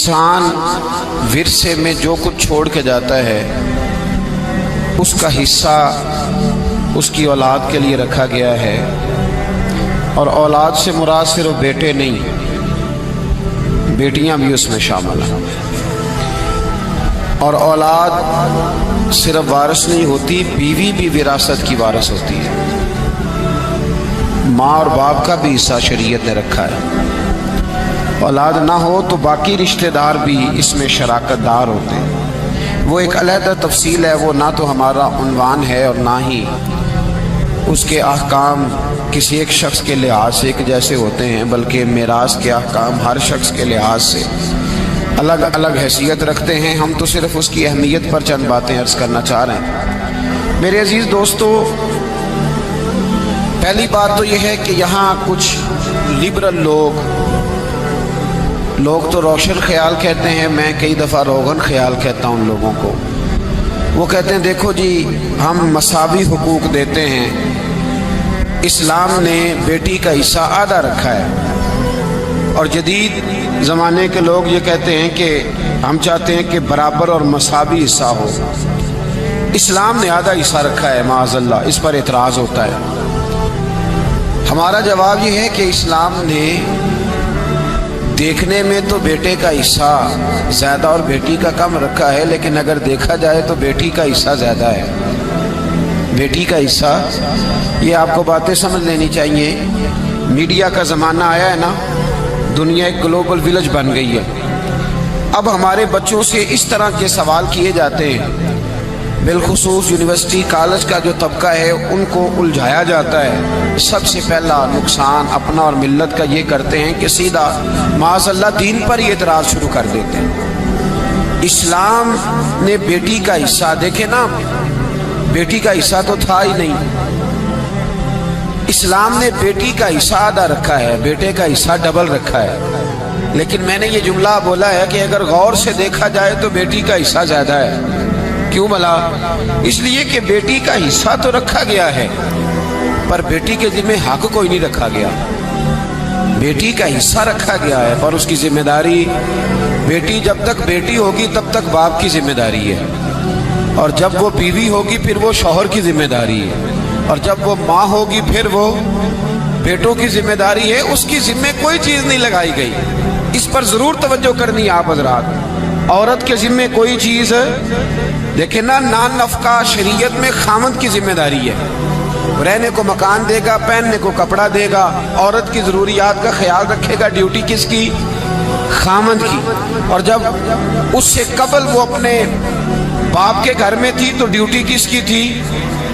انسان ورثے میں جو کچھ چھوڑ کے جاتا ہے اس کا حصہ اس کی اولاد کے لیے رکھا گیا ہے، اور اولاد سے مراد صرف بیٹے نہیں، بیٹیاں بھی اس میں شامل ہیں۔ اور اولاد صرف وارث نہیں ہوتی، بیوی بھی وراثت کی وارث ہوتی ہے۔ ماں اور باپ کا بھی حصہ شریعت نے رکھا ہے۔ اولاد نہ ہو تو باقی رشتہ دار بھی اس میں شراکت دار ہوتے ہیں۔ وہ ایک علیحدہ تفصیل ہے، وہ نہ تو ہمارا عنوان ہے اور نہ ہی اس کے احکام کسی ایک شخص کے لحاظ سے ایک جیسے ہوتے ہیں، بلکہ میراث کے احکام ہر شخص کے لحاظ سے الگ الگ حیثیت رکھتے ہیں۔ ہم تو صرف اس کی اہمیت پر چند باتیں عرض کرنا چاہ رہے ہیں۔ میرے عزیز دوستو، پہلی بات تو یہ ہے کہ یہاں کچھ لبرل لوگ تو روشن خیال کہتے ہیں، میں کئی دفعہ روغن خیال کہتا ہوں ان لوگوں کو۔ وہ کہتے ہیں دیکھو جی ہم مساوی حقوق دیتے ہیں، اسلام نے بیٹی کا حصہ آدھا رکھا ہے، اور جدید زمانے کے لوگ یہ کہتے ہیں کہ ہم چاہتے ہیں کہ برابر اور مساوی حصہ ہو۔ اسلام نے آدھا حصہ رکھا ہے، معاذ اللہ، اس پر اعتراض ہوتا ہے۔ ہمارا جواب یہ ہے کہ اسلام نے دیکھنے میں تو بیٹے کا حصہ زیادہ اور بیٹی کا کم رکھا ہے، لیکن اگر دیکھا جائے تو بیٹی کا حصہ زیادہ ہے۔ بیٹی کا حصہ، یہ آپ کو باتیں سمجھ لینی چاہیے۔ میڈیا کا زمانہ آیا ہے نا، دنیا ایک گلوبل ویلج بن گئی ہے۔ اب ہمارے بچوں سے اس طرح کے سوال کیے جاتے ہیں، بالخصوص یونیورسٹی کالج کا جو طبقہ ہے ان کو الجھایا جاتا ہے۔ سب سے پہلا نقصان اپنا اور ملت کا یہ کرتے ہیں کہ سیدھا معاذ اللہ دین پر ہی اعتراض شروع کر دیتے ہیں۔ اسلام نے بیٹی کا حصہ، دیکھیں نا، بیٹی کا حصہ تو تھا ہی نہیں۔ اسلام نے بیٹی کا حصہ آدھا رکھا ہے، بیٹے کا حصہ ڈبل رکھا ہے۔ لیکن میں نے یہ جملہ بولا ہے کہ اگر غور سے دیکھا جائے تو بیٹی کا حصہ زیادہ ہے۔ کیوں بھلا؟ اس لیے کہ بیٹی کا حصہ تو رکھا گیا ہے، پر بیٹی کے ذمہ حق کوئی نہیں رکھا گیا۔ بیٹی کا حصہ رکھا گیا ہے پر اس کی ذمہ داری، بیٹی جب تک بیٹی ہوگی تب تک باپ کی ذمہ داری ہے، اور جب وہ بیوی ہوگی پھر وہ شوہر کی ذمہ داری ہے، اور جب وہ ماں ہوگی پھر وہ بیٹوں کی ذمہ داری ہے۔ اس کی ذمہ کوئی چیز نہیں لگائی گئی، اس پر ضرور توجہ کرنی ہے آپ حضرات۔ عورت کے ذمہ کوئی چیز، دیکھیں نا، نان نفقہ شریعت میں خامند کی ذمہ داری ہے، رہنے کو مکان دے گا، پہننے کو کپڑا دے گا، عورت کی ضروریات کا خیال رکھے گا۔ ڈیوٹی کس کی؟ خامند کی۔ اور جب اس سے قبل وہ اپنے باپ کے گھر میں تھی تو ڈیوٹی کس کی تھی؟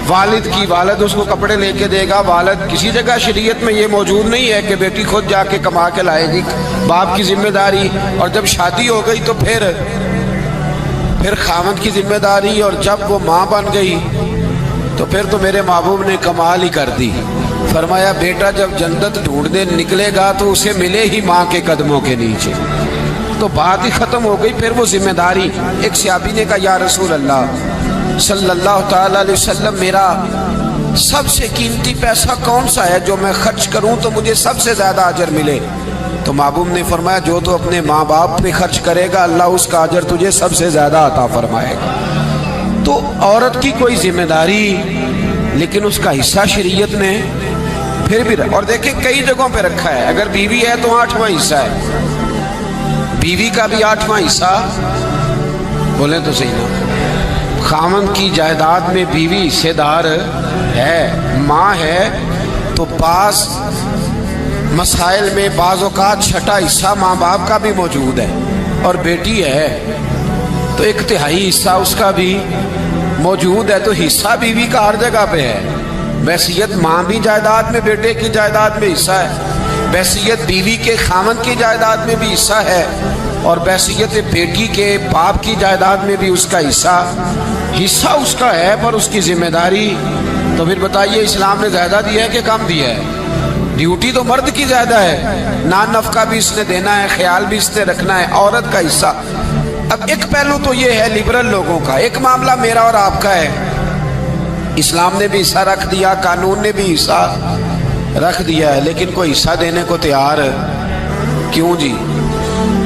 والد کی۔ والد اس کو کپڑے لے کے دے گا۔ والد کسی جگہ شریعت میں یہ موجود نہیں ہے کہ بیٹی خود جا کے کما کے لائے گی، باپ کی ذمہ داری۔ اور جب شادی ہو گئی تو پھر خامند کی ذمہ داری، اور جب وہ ماں بن گئی تو پھر تو میرے محبوب نے کمال ہی کر دی۔ فرمایا بیٹا جب جنت ڈھونڈنے نکلے گا تو اسے ملے ہی ماں کے قدموں کے نیچے۔ تو بات ہی ختم ہو گئی، پھر وہ ذمہ داری۔ ایک صحابی نے کہا یا رسول اللہ صلی اللہ تعالی علیہ وسلم، میرا سب سے قیمتی پیسہ کون سا ہے جو میں خرچ کروں تو مجھے سب سے زیادہ اجر ملے؟ تو محبوب نے فرمایا جو تو اپنے ماں باپ پہ خرچ کرے گا اللہ اس کا اجر تجھے سب سے زیادہ عطا فرمائے گا۔ تو عورت کی کوئی ذمہ داری، لیکن اس کا حصہ شریعت نے پھر بھی اور دیکھیں کئی جگہوں پہ رکھا ہے۔ اگر بیوی ہے تو 8واں حصہ ہے، بیوی کا بھی 8واں حصہ، بولیں تو صحیح نا۔ خامند کی جائیداد میں بیوی حصے دار ہے، ماں ہے، تو بعض مسائل میں بعض اوقات چھٹا حصہ ماں باپ کا بھی موجود ہے، اور بیٹی ہے تو 1/3 حصہ اس کا بھی موجود ہے۔ تو حصہ بیوی کا ہر جگہ پہ ہے۔ وصیت ماں بھی جائیداد میں، بیٹے کی جائیداد میں حصہ ہے، وصیت بیوی کے خامند کی جائیداد میں بھی حصہ ہے، اور وصیت بیٹی کے باپ کی جائیداد میں بھی اس کا حصہ اس کا ہے، پر اس کی ذمہ داری۔ تو پھر بتائیے اسلام نے زیادہ دیا ہے کہ کم دیا ہے؟ ڈیوٹی تو مرد کی زیادہ ہے، نان نفقہ بھی اس نے دینا ہے، خیال بھی اس نے رکھنا ہے، عورت کا حصہ۔ اب ایک پہلو تو یہ ہے لبرل لوگوں کا، ایک معاملہ میرا اور آپ کا ہے۔ اسلام نے بھی حصہ رکھ دیا، قانون نے بھی حصہ رکھ دیا ہے، لیکن کوئی حصہ دینے کو تیار کیوں جی؟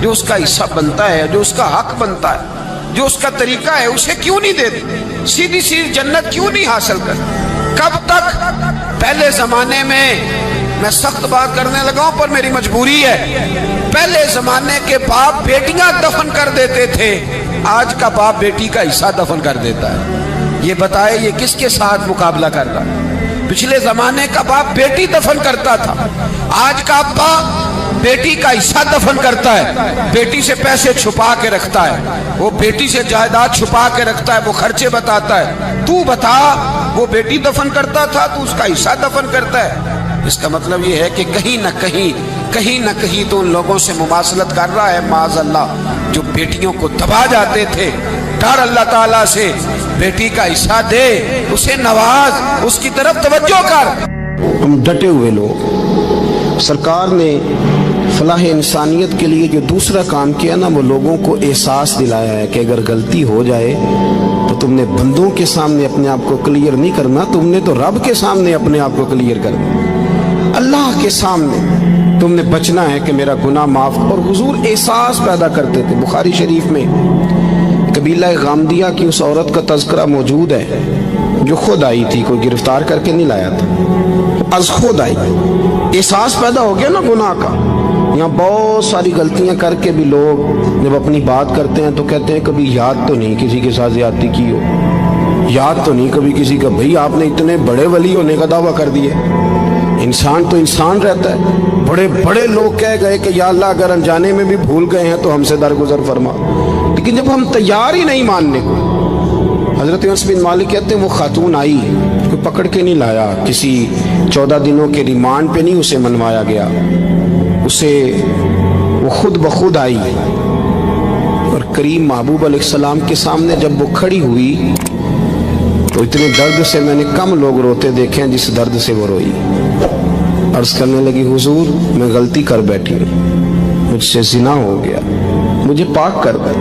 جو اس کا حصہ بنتا ہے، جو اس کا حق بنتا ہے، جو اس کا طریقہ ہے، اسے کیوں نہیں دیتے؟ سیدھی سیدھی جنت کیوں نہیں حاصل کرتے؟ کب تک؟ پہلے زمانے میں سخت بات کرنے لگا ہوں پر میری مجبوری ہے، پہلے زمانے کے باپ بیٹیاں دفن کر دیتے تھے، آج کا باپ بیٹی کا حصہ دفن کر دیتا ہے۔ یہ بتائے یہ کس کے ساتھ مقابلہ کر رہا ہے؟ پچھلے زمانے کا باپ بیٹی دفن کرتا تھا، آج کا باپ بیٹی کا حصہ دفن کرتا ہے، بیٹی سے پیسے چھپا کے رکھتا ہے، وہ بیٹی سے جائیداد چھپا کے رکھتا ہے، وہ خرچے بتاتا ہے۔ تو بتا، وہ بیٹی دفن کرتا تھا تو اس کا حصہ دفن کرتا ہے۔ اس کا مطلب یہ ہے کہ کہیں نہ کہیں تو ان لوگوں سے مماثلت کر رہا ہے معاذ اللہ، جو بیٹیوں کو دبا جاتے تھے۔ ڈر اللہ تعالیٰ سے، بیٹی کا حصہ دے، اسے نواز، اس کی طرف توجہ کر۔ ہم ڈٹے ہوئے لوگ، سرکار نے فلاح انسانیت کے لیے جو دوسرا کام کیا نا، وہ لوگوں کو احساس دلایا ہے کہ اگر غلطی ہو جائے تو تم نے بندوں کے سامنے اپنے آپ کو کلیئر نہیں کرنا، تم نے تو رب کے سامنے اپنے آپ کو کلیئر کرنا، اللہ کے سامنے تم نے بچنا ہے کہ میرا گناہ معاف۔ اور حضور احساس پیدا کرتے تھے۔ بخاری شریف میں قبیلہ غامدیہ کی اس عورت کا تذکرہ موجود ہے جو خود آئی تھی، کوئی گرفتار کر کے نہیں لایا تھا، از خود آئی۔ احساس پیدا ہو گیا نا گناہ کا۔ یہاں بہت ساری غلطیاں کر کے بھی لوگ جب اپنی بات کرتے ہیں تو کہتے ہیں کبھی یاد تو نہیں کسی کے ساتھ زیادتی کی ہو، یاد تو نہیں کبھی کسی کا، بھئی آپ نے اتنے بڑے ولی ہونے کا دعویٰ کر دیا۔ انسان تو انسان رہتا ہے۔ بڑے بڑے لوگ کہہ گئے کہ یا اللہ اگر انجانے میں بھی بھول گئے ہیں تو ہم سے درگزر فرما، لیکن جب ہم تیار ہی نہیں ماننے کو۔ حضرت انس بن مالک کہتے ہیں وہ خاتون آئی، کوئی پکڑ کے نہیں لایا، کسی 14 دنوں کے ریمانڈ پہ نہیں اسے منوایا گیا، اسے وہ خود بخود آئی اور کریم محبوب علیہ السلام کے سامنے جب وہ کھڑی ہوئی تو اتنے درد سے میں نے کم لوگ روتے دیکھے ہیں جس درد سے وہ روئی۔ عرض کرنے لگی حضور میں غلطی کر بیٹھی ہوں، مجھ سے زنا ہو گیا، مجھے پاک کر دے۔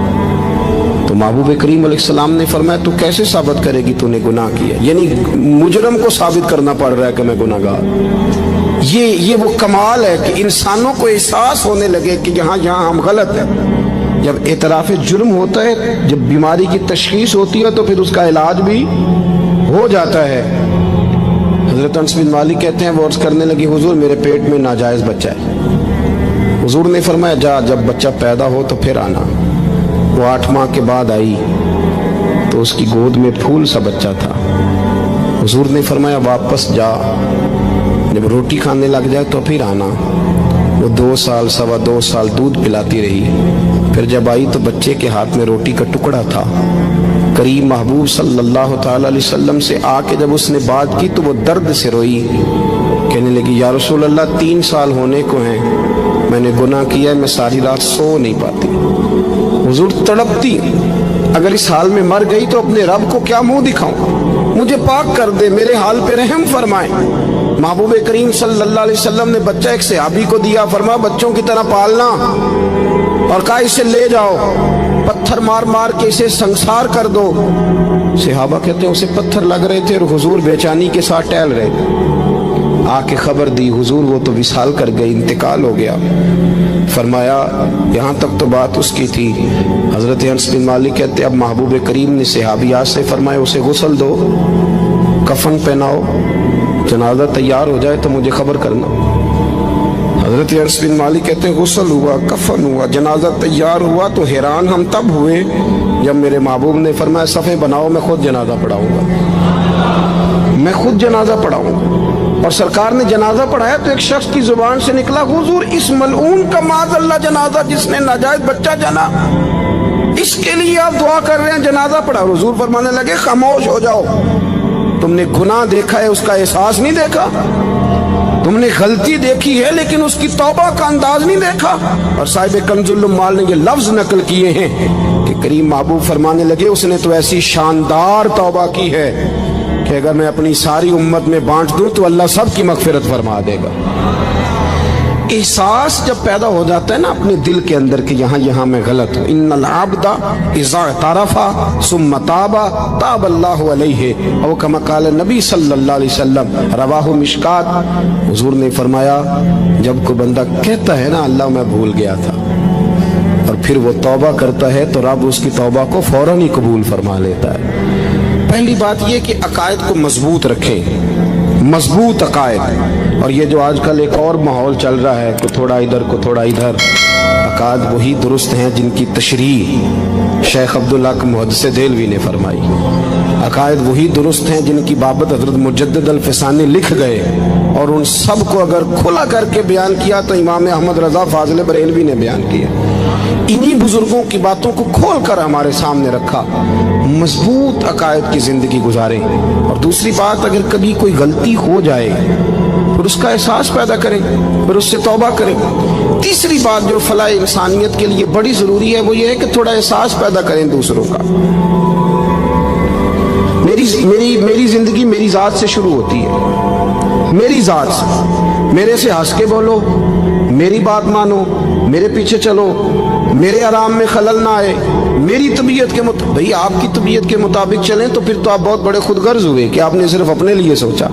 تو محبوب کریم علیہ السلام نے فرمایا تو کیسے ثابت کرے گی تو نے گناہ کیا؟ یعنی مجرم کو ثابت کرنا پڑ رہا ہے کہ میں گناہ گار۔ یہ وہ کمال ہے کہ انسانوں کو احساس ہونے لگے کہ یہاں ہم غلط ہیں۔ جب اعتراف جرم ہوتا ہے، جب بیماری کی تشخیص ہوتی ہے تو پھر اس کا علاج بھی ہو جاتا ہے۔ حضرت انس بن مالک کہتے ہیں وہ عرض کرنے لگی حضور میرے پیٹ میں ناجائز بچہ ہے۔ حضور نے فرمایا جا جب بچہ پیدا ہو تو پھر آنا۔ وہ 8 ماہ کے بعد آئی تو اس کی گود میں پھول سا بچہ تھا۔ حضور نے فرمایا واپس جا، جب روٹی کھانے لگ جائے تو پھر آنا۔ وہ 2 سال 2.25 سال دودھ پلاتی رہی، پھر جب آئی تو بچے کے ہاتھ میں روٹی کا ٹکڑا تھا۔ کریم محبوب صلی اللہ تعالی علیہ وسلم سے آ کے جب اس نے بات کی تو وہ درد سے روئی، کہنے لگی یا رسول اللہ 3 سال ہونے کو ہیں، میں نے گناہ کیا ہے، میں ساری رات سو نہیں پاتی۔ حضور تڑپتی، اگر اس حال میں مر گئی تو اپنے رب کو کیا منہ دکھاؤں، مجھے پاک کر دے، میرے حال پہ رحم فرمائے۔ محبوب کریم صلی اللہ علیہ وسلم نے بچہ ایک صحابی کو دیا، فرمایا بچوں کی طرح پالنا، اور کہا اسے لے جاؤ، پتھر مار مار کے اسے سنسار کر دو۔ صحابہ کہتے ہیں اسے پتھر لگ رہے تھے اور حضور بے چینی کے ساتھ ٹہل رہے تھے۔ آ کے خبر دی حضور وہ تو وصال کر گئی، انتقال ہو گیا۔ فرمایا یہاں تک تو بات اس کی تھی۔ حضرت انس بن مالک کہتے اب محبوب کریم نے صحابیات سے فرمایا اسے غسل دو، کفن پہناؤ، جنازہ تیار ہو جائے تو مجھے خبر کرنا۔ حضرت انس بن مالک کہتے ہیں غسل ہوا، کفن ہوا، جنازہ تیار ہوا تو حیران ہم تب ہوئے جب میرے محبوب نے فرمایا صفیں بناؤ، میں خود جنازہ پڑھاؤں گا، میں خود جنازہ پڑھاؤں گا۔ اور سرکار نے جنازہ پڑھایا تو ایک شخص کی زبان سے نکلا حضور اس ملعون کا معاذ اللہ جنازہ جس نے ناجائز بچہ جنا، اس کے لیے آپ دعا کر رہے ہیں، جنازہ پڑھا۔ حضور فرمانے لگے خاموش ہو جاؤ، تم نے گناہ دیکھا ہے، اس کا احساس نہیں دیکھا، تم نے غلطی دیکھی ہے لیکن اس کی توبہ کا انداز نہیں دیکھا۔ اور صاحب کنز العمال نے یہ لفظ نقل کیے ہیں کہ کریم محبوب فرمانے لگے اس نے تو ایسی شاندار توبہ کی ہے کہ اگر میں اپنی ساری امت میں بانٹ دوں تو اللہ سب کی مغفرت فرما دے گا۔ احساس جب پیدا ہو جاتا ہے نا اپنے دل کے اندر کہ یہاں میں غلط ہوں، ان العبد اذا اعترف ثم تاب تاب اللہ علیہ او کما قال نبی صلی اللہ علیہ وسلم، رواہ مشکات۔ حضور نے فرمایا جب کوئی بندہ کہتا ہے نا اللہ میں بھول گیا تھا، اور پھر وہ توبہ کرتا ہے تو رب اس کی توبہ کو فوراً ہی قبول فرما لیتا ہے۔ پہلی بات یہ کہ عقائد کو مضبوط رکھیں، مضبوط عقائد۔ اور یہ جو آج کل ایک اور ماحول چل رہا ہے کہ تھوڑا ادھر کو تھوڑا ادھر، عقائد وہی درست ہیں جن کی تشریح شیخ عبداللہ محدث دہلوی نے فرمائی، عقائد وہی درست ہیں جن کی بابت حضرت مجدد الفسانی لکھ گئے، اور ان سب کو اگر کھلا کر کے بیان کیا تو امام احمد رضا فاضل بریلوی نے بیان کیا۔ انہی بزرگوں کی باتوں کو کھول کر ہمارے سامنے رکھا۔ مضبوط عقائد کی زندگی گزاریں۔ اور دوسری بات، اگر کبھی کوئی غلطی ہو جائے پھر اس کا احساس پیدا کریں، پھر اس سے توبہ کریں۔ تیسری بات جو فلاح انسانیت کے لیے بڑی ضروری ہے وہ یہ ہے کہ تھوڑا احساس پیدا کریں دوسروں کا۔ میری زندگی میری ذات سے شروع ہوتی ہے، میری ذات سے۔ میرے سے ہنس کے بولو، میری بات مانو، میرے پیچھے چلو، میرے آرام میں خلل نہ آئے، میری طبیعت کے مطابق۔ بھئی آپ کی طبیعت کے مطابق چلیں تو پھر تو آپ بہت بڑے خود غرض ہوئے کہ آپ نے صرف اپنے لیے سوچا۔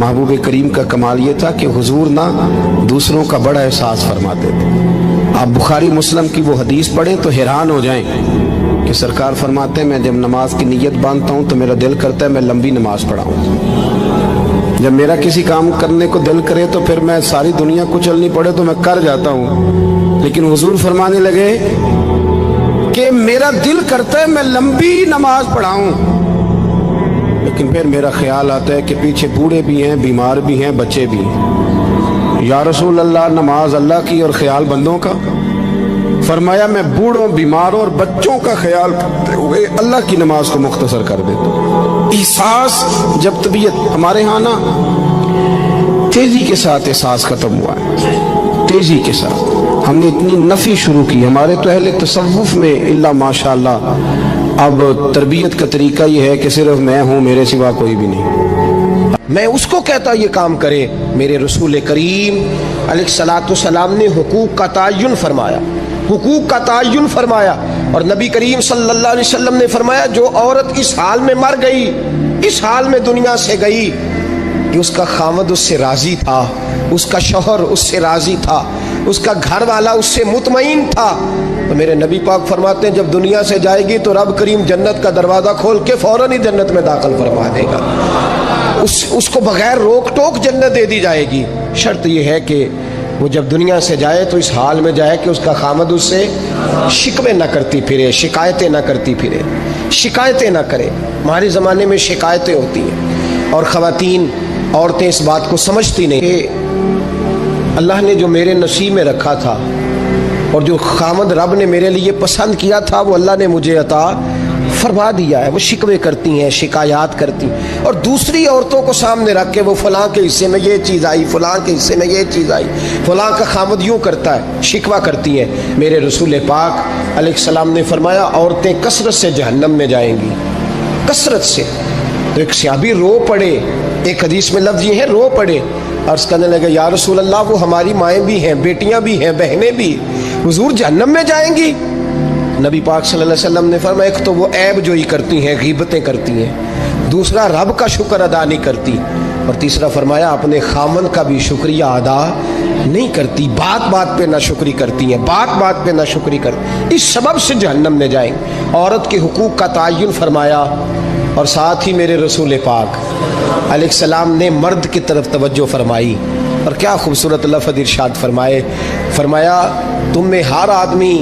محبوب کریم کا کمال یہ تھا کہ حضور نہ دوسروں کا بڑا احساس فرماتے تھے۔ آپ بخاری مسلم کی وہ حدیث پڑھیں تو حیران ہو جائیں کہ سرکار فرماتے ہیں میں جب نماز کی نیت باندھتا ہوں تو میرا دل کرتا ہے میں لمبی نماز پڑھاؤں۔ جب میرا کسی کام کرنے کو دل کرے تو پھر میں ساری دنیا کو چلنی پڑے تو میں کر جاتا ہوں، لیکن حضور فرمانے لگے کہ میرا دل کرتا ہے میں لمبی نماز پڑھاؤں، لیکن پھر میرا خیال آتا ہے کہ پیچھے بوڑھے بھی ہیں، بیمار بھی ہیں، بچے بھی ہیں۔ یا رسول اللہ، نماز اللہ کی اور خیال بندوں کا؟ فرمایا میں بوڑھوں، بیماروں اور بچوں کا خیال کرتے ہوئے اللہ کی نماز کو مختصر کر دیتا ہوں۔ احساس جب طبیعت ہمارے ہاں نا تیزی کے ساتھ احساس ختم ہوا ہے، تیزی کے ساتھ ہم نے اتنی نفی شروع کی۔ ہمارے تو اہل تصوف میں اللہ ماشاءاللہ اب تربیت کا طریقہ یہ ہے کہ صرف میں ہوں، میرے سوا کوئی بھی نہیں، میں اس کو کہتا یہ کام کرے۔ میرے رسول کریم علیہ الصلوۃ والسلام نے حقوق کا تعین فرمایا، حقوق کا تعین فرمایا، اور نبی کریم صلی اللہ علیہ وسلم نے فرمایا جو عورت اس حال میں مر گئی، اس حال میں دنیا سے گئی کہ اس کا خاوند اس سے راضی تھا، اس کا شوہر اس سے راضی تھا، اس کا گھر والا اس سے مطمئن تھا، تو میرے نبی پاک فرماتے ہیں جب دنیا سے جائے گی تو رب کریم جنت کا دروازہ کھول کے فوراً ہی جنت میں داخل فرما دے گا۔ اس کو بغیر روک ٹوک جنت دے دی جائے گی۔ شرط یہ ہے کہ وہ جب دنیا سے جائے تو اس حال میں جائے کہ اس کا خامد اس سے شکوے نہ کرتی پھرے، شکایتیں نہ کرتی پھرے، شکایتیں نہ کرے۔ ہمارے زمانے میں شکایتیں ہوتی ہیں، اور خواتین، عورتیں اس بات کو سمجھتی نہیں کہ اللہ نے جو میرے نصیب میں رکھا تھا اور جو خامد رب نے میرے لیے پسند کیا تھا وہ اللہ نے مجھے عطا فرما دیا ہے۔ وہ شکوے کرتی ہیں، شکایات کرتی ہیں، اور دوسری عورتوں کو سامنے رکھ کے وہ فلاں کے حصے میں یہ چیز آئی، فلاں کے حصے میں یہ چیز آئی، فلاں کا خامد یوں کرتا ہے، شکوہ کرتی ہیں۔ میرے رسول پاک علیہ السلام نے فرمایا عورتیں کثرت سے جہنم میں جائیں گی، کثرت سے۔ تو ایک صحابی رو پڑے، ایک حدیث میں لفظ یہ ہے رو پڑے، عرض کرنے لگے یا رسول اللہ وہ ہماری مائیں بھی ہیں، بیٹیاں بھی ہیں، بہنیں بھی، حضور جہنم میں جائیں گی؟ نبی پاک صلی اللہ علیہ وسلم نے فرمایا ایک تو وہ عیب جوئی کرتی ہیں، غیبتیں کرتی ہیں، دوسرا رب کا شکر ادا نہیں کرتی، اور تیسرا فرمایا اپنے خامن کا بھی شکریہ ادا نہیں کرتی، بات بات پہ نہ شکری کرتی ہیں، بات بات پہ نہ شکری کرتی، اس سبب سے جہنم میں جائیں۔ عورت کے حقوق کا تعین فرمایا، اور ساتھ ہی میرے رسول پاک علیہ السلام نے مرد کی طرف توجہ فرمائی، اور کیا خوبصورت لفظ ارشاد فرمائے، فرمایا تم میں ہر آدمی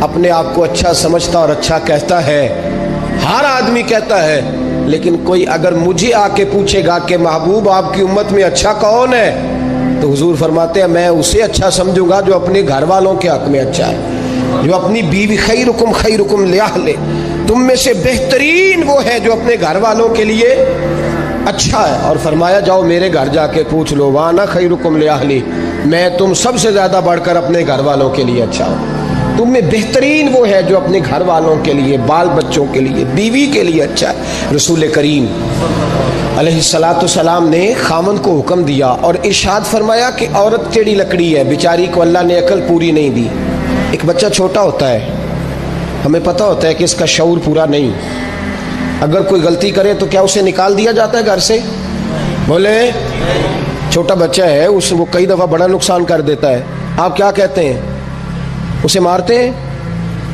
اپنے آپ کو اچھا سمجھتا اور اچھا کہتا ہے، ہر آدمی کہتا ہے، لیکن کوئی اگر مجھے آ کے پوچھے گا کہ محبوب آپ کی امت میں اچھا کون ہے، تو حضور فرماتے ہیں میں اسے اچھا سمجھوں گا جو اپنے گھر والوں کے حق میں اچھا ہے، جو اپنی بیوی خیرکم خیرکم لأہلہ، تم میں سے بہترین وہ ہے جو اپنے گھر والوں کے لیے اچھا ہے۔ اور فرمایا جاؤ میرے گھر جا کے پوچھ لو وانا خیرکم لأہلی، میں تم سب سے زیادہ بڑھ کر اپنے گھر والوں کے لیے اچھا ہوں۔ تم میں بہترین وہ ہے جو اپنے گھر والوں کے لیے، بال بچوں کے لیے، بیوی کے لیے اچھا ہے۔ رسول کریم علیہ الصلوۃ والسلام نے خامن کو حکم دیا اور ارشاد فرمایا کہ عورت ٹیڑھی لکڑی ہے، بیچاری کو اللہ نے عقل پوری نہیں دی۔ ایک بچہ چھوٹا ہوتا ہے، ہمیں پتہ ہوتا ہے کہ اس کا شعور پورا نہیں، اگر کوئی غلطی کرے تو کیا اسے نکال دیا جاتا ہے گھر سے؟ بولے چھوٹا بچہ ہے، وہ کئی دفعہ بڑا نقصان کر دیتا ہے، آپ کیا کہتے ہیں؟ اسے مارتے ہیں؟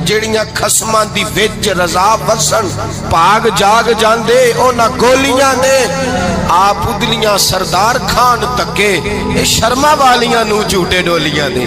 ਜਿਹੜੀਆਂ ਖਸਮਾਂ ਦੀ ਵਿੱਚ ਰਜ਼ਾ ਵਸਣ ਭਾਗ ਜਾਗ ਜਾਂਦੇ ਉਹਨਾਂ ਗੋਲੀਆਂ ਦੇ। ਆਪ ਉਦਲੀਆਂ ਸਰਦਾਰ ਖਾਨ ਤੱਕੇ ਇਹ ਸ਼ਰਮਾ ਵਾਲੀਆਂ ਨੂੰ ਝੂਟੇ ਡੋਲੀਆਂ ਦੇ।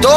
2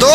2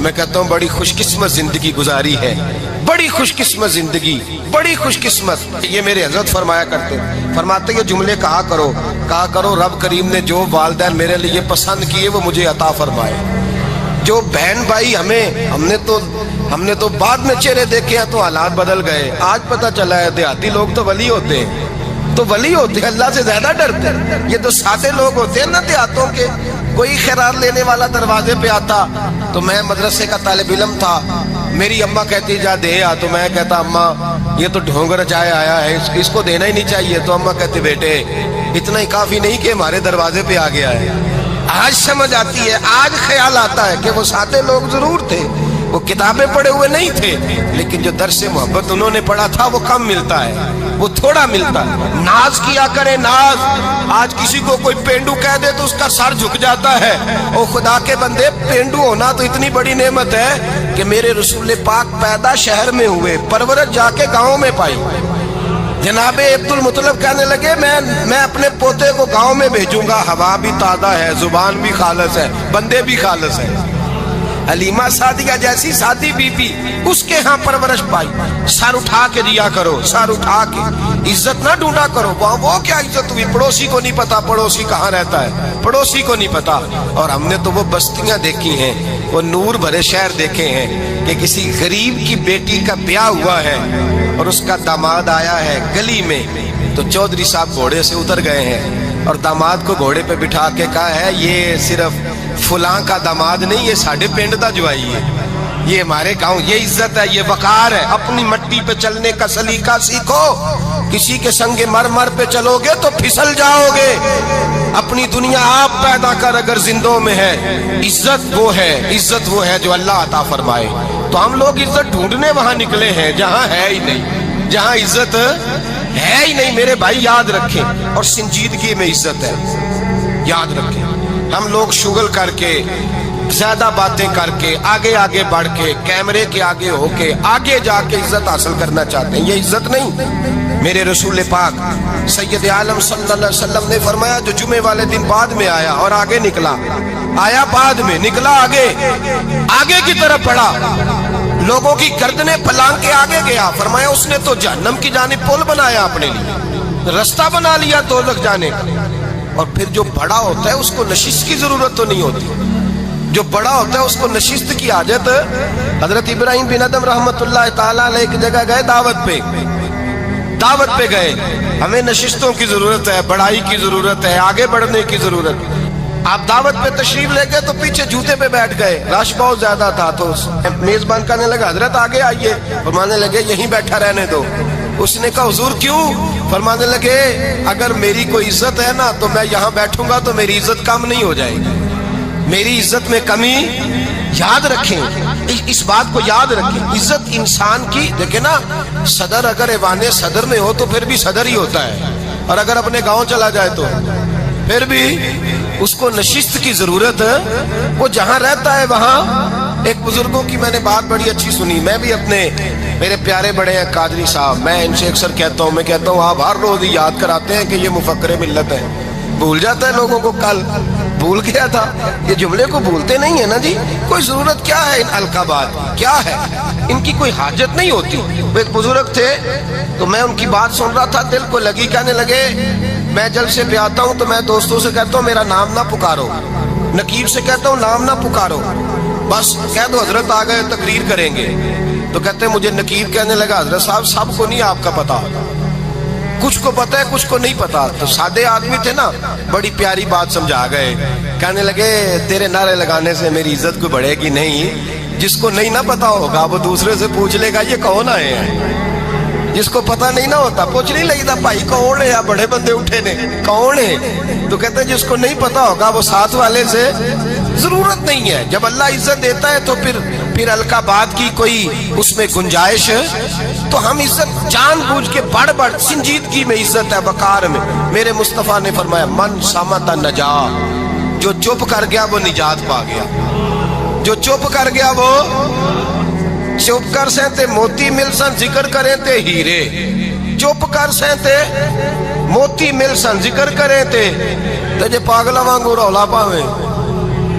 میں کہتا ہوں بڑی خوش قسمت زندگی گزاری ہے, بڑی خوش قسمت زندگی, بڑی خوش قسمت. یہ میرے حضرت فرمایا کرتے, فرماتے یہ جملے کہا کرو رب کریم نے جو والدین میرے لیے پسند کیے وہ مجھے عطا فرمائے. جو بہن بھائی ہم نے تو بعد میں چہرے دیکھے ہیں تو حالات بدل گئے. آج پتہ چلا ہے دیہاتی لوگ تو ولی ہوتے ہیں, تو ولی ہوتے ہیں, اللہ سے زیادہ ڈرتے ہیں. یہ تو سادے لوگ ہوتے ہیں نا دیہاتوں کے. کوئی خیرات لینے والا دروازے پہ آتا تو میں مدرسے کا طالب علم تھا, میری اماں کہتی جا دے آ, تو میں کہتا اماں یہ تو ڈھونگ رچائے آیا ہے, اس کو دینا ہی نہیں چاہیے. تو اماں کہتے بیٹے اتنا ہی کافی نہیں کہ ہمارے دروازے پہ آ گیا ہے. آج سمجھ آتی ہے, آج خیال آتا ہے کہ وہ سادے لوگ ضرور تھے, وہ کتابیں پڑھے ہوئے نہیں تھے, لیکن جو درس محبت انہوں نے پڑھا تھا وہ کم ملتا ہے, وہ تھوڑا ملتا ہے. ناز کیا کرے ناز. آج کسی کو کوئی پینڈو کہہ دے تو اس کا سر جھک جاتا ہے. او خدا کے بندے, پینڈو ہونا تو اتنی بڑی نعمت ہے کہ میرے رسول پاک پیدا شہر میں ہوئے, پرورش جا کے گاؤں میں پائی. جناب عبد المطلب کہنے لگے میں اپنے پوتے کو گاؤں میں بھیجوں گا, ہوا بھی تازہ ہے, زبان بھی خالص ہے, بندے بھی خالص ہے. حلیمہ سعدیہ جیسی سادی بی بی, اس کے ہاں پرورش پائی. سر اٹھا کے دیا کرو, سر اٹھا کے, عزت نہ ڈھونڈا کرو. وہ کیا عزت ہوئی, پڑوسی کو نہیں پتا پڑوسی کہاں رہتا ہے, پڑوسی کو نہیں پتا. اور ہم نے تو وہ بستیاں دیکھی ہیں, وہ نور بھرے شہر دیکھے ہیں کہ کسی غریب کی بیٹی کا بیاہ ہوا ہے اور اس کا داماد آیا ہے گلی میں, تو چودھری صاحب گھوڑے سے اتر گئے ہیں اور داماد کو گھوڑے پہ بٹھا کے کہا ہے یہ صرف فلاں کا داماد نہیں, یہ ساڑھے پنڈ دا جوائی ہے, یہ ہمارے گاؤں, یہ عزت ہے, یہ وقار ہے. اپنی مٹی پہ چلنے کا سلیقہ سیکھو, کسی کے سنگ مرمر پہ چلو گے تو پھسل جاؤ گے. اپنی دنیا آپ پیدا کر اگر زندوں میں ہے. عزت وہ ہے جو اللہ عطا فرمائے. تو ہم لوگ عزت ڈھونڈنے وہاں نکلے ہیں جہاں ہے ہی نہیں, جہاں عزت ہے ہی نہیں. میرے بھائی یاد رکھیں, اور سنجیدگی میں عزت ہے, یاد رکھیں. ہم لوگ شغل کر کے, زیادہ باتیں کر کے, آگے بڑھ کے, کیمرے کے آگے ہو کے, آگے جا کے عزت حاصل کرنا چاہتے ہیں. یہ عزت نہیں. میرے رسول پاک سید عالم صلی اللہ علیہ وسلم نے فرمایا جو جمعے والے دن بعد میں آیا اور آگے نکلا, آیا بعد میں, نکلا آگے کی طرف بڑھا, لوگوں کی گردنیں پلانگ کے آگے گیا. فرمایا اس نے تو جہنم کی جانب پل بنایا, اپنے لیے رستہ بنا لیا دوزخ جانے کا. اور پھر جو بڑا ہوتا ہے اس کو نشست کی ضرورت تو نہیں ہوتی, جو بڑا ہوتا ہے اس کو نشست کی حاجت. حضرت ابراہیم بن ادم رحمت اللہ تعالیٰ علیہ ایک جگہ گئے, دعوت پہ گئے. ہمیں نشستوں کی ضرورت ہے, بڑائی کی ضرورت ہے, آگے بڑھنے کی ضرورت ہے. آپ دعوت پہ تشریف لے گئے تو پیچھے جوتے پہ بیٹھ گئے, رش بہت زیادہ تھا. تو میزبان کہنے لگا حضرت آگے آئیے, فرمانے لگے یہیں بیٹھا رہنے دو. اس نے کہا حضور کیوں؟ فرمانے لگے اگر میری کوئی عزت ہے نا تو میں یہاں بیٹھوں گا تو میری عزت کم نہیں ہو جائے گی, میری عزت میں کمی. یاد رکھیں, اس بات کو یاد رکھیں. عزت انسان کی, دیکھیں نا, صدر اگر ایوان صدر میں ہو تو پھر بھی صدر ہی ہوتا ہے, اور اگر اپنے گاؤں چلا جائے تو پھر بھی اس کو نشست کی ضرورت ہے. وہ جہاں رہتا ہے وہاں. ایک بزرگوں کی میں نے بات بڑی اچھی سنی. میں بھی میرے پیارے بڑے ہیں قادری صاحب, میں ان سے اکثر کہتا ہوں آپ ہر روز ہی یاد کراتے ہیں کہ یہ مفکر ملت ہے. بھول جاتا ہے لوگوں کو, کل بھول گیا تھا. یہ جملے کو بھولتے نہیں ہے نا جی. کوئی ضرورت کیا ہے ان القابات, کیا ہے ان کی, کوئی حاجت نہیں ہوتی. وہ ایک بزرگ تھے تو میں ان کی بات سن رہا تھا, دل کو لگی. کہنے لگے میں جلسے پہ آتا ہوں تو میں دوستوں سے کہتا ہوں میرا نام نہ پکارو, نقیب سے کہتا ہوں نام نہ پکارو, بس کہہ دو حضرت آ گئے تقریر کریں گے. تو کہتے ہیں مجھے نقیب کہنے لگا حضرت صاحب سب کو نہیں آپ کا پتا, کچھ کو پتا ہے کچھ کو نہیں پتا. تو سادے آدمی تھے نا, بڑی پیاری بات سمجھا گئے. کہنے لگے تیرے نعرے لگانے سے میری عزت کوئی بڑھے گی نہیں. جس کو نہیں نہ پتا ہوگا وہ دوسرے سے پوچھ لے گا یہ کون آئے ہیں. جس کو پتا نہیں نہ ہوتا پوچھ نہیں لگتا بھائی کون ہے, یا بڑے بندے اٹھے نے کون ہے. تو کہتے ہیں جس کو نہیں پتا ہوگا وہ ساتھ والے سے ضرورت نہیں ہے. جب اللہ عزت دیتا ہے تو پھر القابات کی کوئی اس میں گنجائش. تو ہم عزت جان بوجھ کے بڑھ سنجیدگی میں عزت ہے, وقار میں. میرے مصطفیٰ نے فرمایا من صمت نجا, جو چپ کر گیا وہ نجات پا گیا. جو چپ کر گیا وہ چپ کر سہتے موتی مل سن ذکر کریں تے ہیرے. چپ کر سہتے موتی مل سن ذکر کریں تے جے پاگلا وانگو رولا پاویں